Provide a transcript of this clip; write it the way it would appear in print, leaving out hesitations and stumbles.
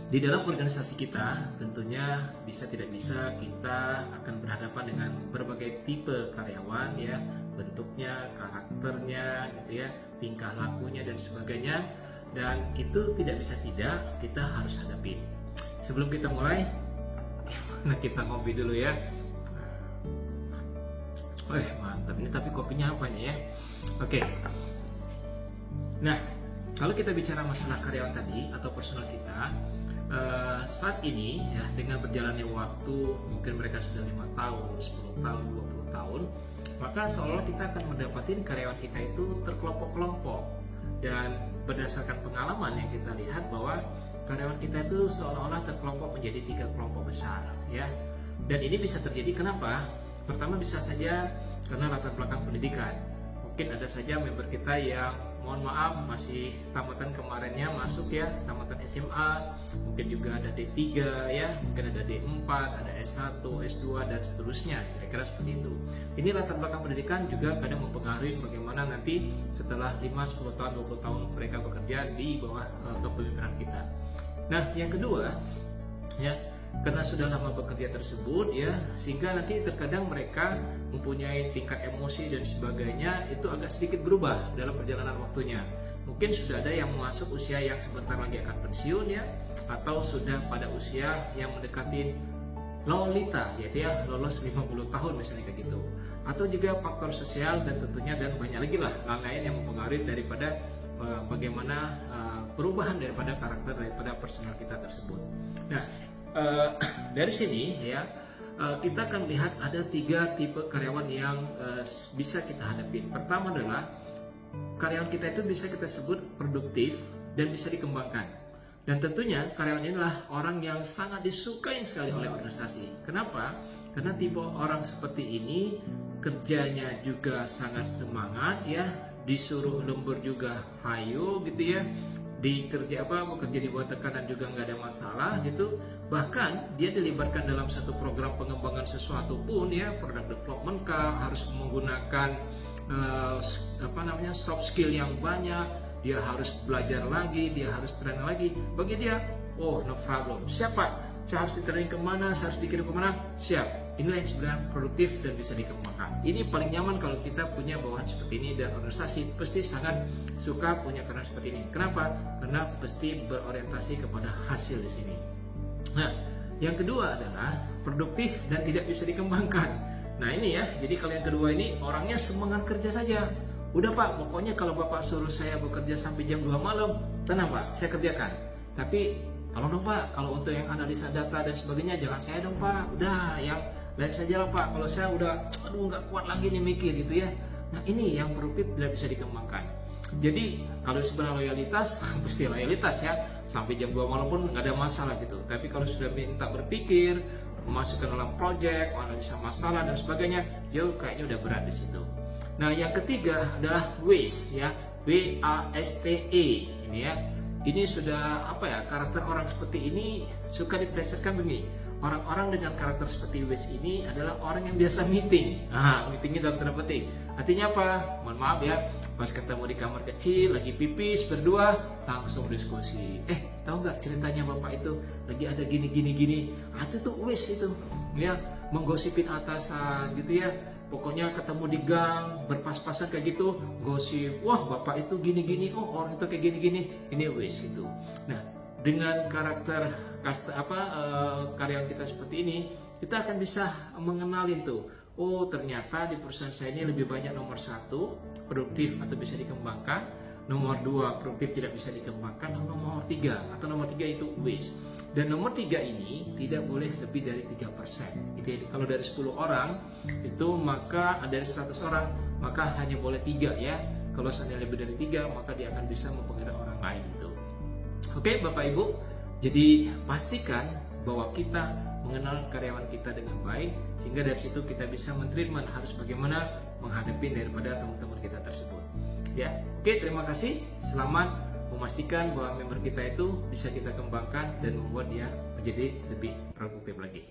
Di dalam organisasi kita, tentunya tidak bisa kita akan berhadapan dengan berbagai tipe karyawan ya, bentuknya, karakternya, gitu ya, tingkah lakunya dan sebagainya. Dan itu tidak bisa tidak kita harus hadapi. Sebelum kita mulai, gimana kita ngopi dulu ya. Mantap ini, tapi kopinya apa nih ya? Oke. Nah, kalau kita bicara masalah karyawan tadi atau personal kita, saat ini ya, dengan berjalannya waktu, mungkin mereka sudah 5 tahun, 10 tahun, 20 tahun, maka seolah kita akan mendapatkan karyawan kita itu terkelompok-kelompok. Dan berdasarkan pengalaman yang kita lihat bahwa karyawan kita itu seolah-olah terkelompok menjadi 3 kelompok besar ya. Dan ini bisa terjadi kenapa? Pertama, bisa saja karena latar belakang pendidikan. Mungkin ada saja member kita yang mohon maaf masih tamatan kemarinnya masuk ya, tamatan SMA, mungkin juga ada D3 ya, mungkin ada D4, ada S1, S2 dan seterusnya, kira-kira seperti itu. Ini latar belakang pendidikan juga kadang mempengaruhi bagaimana nanti setelah 5, 10 tahun, 20 tahun mereka bekerja di bawah kepemimpinan kita. Nah, yang kedua ya, karena sudah lama bekerja tersebut ya, sehingga nanti terkadang mereka mempunyai tingkat emosi dan sebagainya itu agak sedikit berubah dalam perjalanan waktunya. Mungkin sudah ada yang masuk usia yang sebentar lagi akan pensiun ya, atau sudah pada usia yang mendekati lolita yaitu ya, lolos 50 tahun misalnya kayak gitu. Atau juga faktor sosial dan tentunya dan banyak lagi lah hal lain yang mempengaruhi daripada bagaimana perubahan daripada karakter daripada personal kita tersebut. Nah, dari sini ya, kita akan lihat ada 3 tipe karyawan yang bisa kita hadapi. Pertama adalah karyawan kita itu bisa kita sebut produktif dan bisa dikembangkan. Dan tentunya karyawan inilah orang yang sangat disukai sekali oleh organisasi. Kenapa? Karena tipe orang seperti ini kerjanya juga sangat semangat ya, disuruh lembur juga hayo gitu ya. Bekerja di bawah tekanan juga nggak ada masalah gitu. Bahkan dia dilibatkan dalam satu program pengembangan sesuatu pun ya, product development kah, harus menggunakan soft skill yang banyak, dia harus belajar lagi, dia harus training lagi. Bagi dia, oh no problem, siapa? Saya harus di-training kemana, saya harus dikirim kemana, siap. Inilah yang sebenarnya produktif dan bisa dikembangkan. Ini paling nyaman kalau kita punya bawahan seperti ini, dan organisasi pasti sangat suka punya karyawan seperti ini. Kenapa? Karena pasti berorientasi kepada hasil di sini. Nah, yang kedua adalah produktif dan tidak bisa dikembangkan. Nah ini ya, jadi kalau yang kedua ini orangnya semangat kerja saja. Udah Pak, pokoknya kalau Bapak suruh saya bekerja sampai jam 2 malam, tenang Pak, saya kerjakan. Tapi tolong dong Pak, kalau untuk yang analisa data dan sebagainya jangan saya dong Pak. Udah, yang lain saja lah Pak, kalau saya udah nggak kuat lagi nih mikir gitu ya. Nah ini yang produktif tidak bisa dikembangkan. Jadi kalau sebenarnya loyalitas, pasti loyalitas ya, sampai jam 2 malam pun nggak ada masalah gitu. Tapi kalau sudah minta berpikir, memasukkan dalam project, analisa masalah dan sebagainya, jauh kayaknya udah berat di situ. Nah yang ketiga adalah waste ya, WASTE ini ya. Ini sudah karakter orang seperti ini suka dipresetkan begini. Orang-orang dengan karakter seperti Waste ini adalah orang yang biasa meeting. Meetingnya dalam tanda petik. Artinya apa? Mohon maaf ya, pas ketemu di kamar kecil, lagi pipis berdua, langsung diskusi. Tahu nggak ceritanya Bapak itu lagi ada gini. Itu tuh Waste itu. Ya, menggosipin atasan gitu ya. Pokoknya ketemu di gang, berpas-pasan kayak gitu, gosip. Wah, Bapak itu gini-gini, oh orang itu kayak gini-gini. Ini Waste gitu. Nah, dengan karakter karyawan kita seperti ini, kita akan bisa mengenalin tuh, oh ternyata di perusahaan saya ini lebih banyak nomor 1 produktif atau bisa dikembangkan, nomor 2 produktif tidak bisa dikembangkan, dan nomor 3 itu waste. Dan nomor 3 ini tidak boleh lebih dari 3%. Itu kalau dari 10 orang itu, maka dari 100 orang maka hanya boleh 3 ya. Kalau seandainya lebih dari 3, maka dia akan bisa mempengaruhi orang lain itu. Oke Bapak Ibu, jadi pastikan bahwa kita mengenal karyawan kita dengan baik, sehingga dari situ kita bisa men-treatment harus bagaimana menghadapi daripada teman-teman kita tersebut. Ya, oke, terima kasih. Selamat memastikan bahwa member kita itu bisa kita kembangkan dan membuat dia menjadi lebih produktif lagi.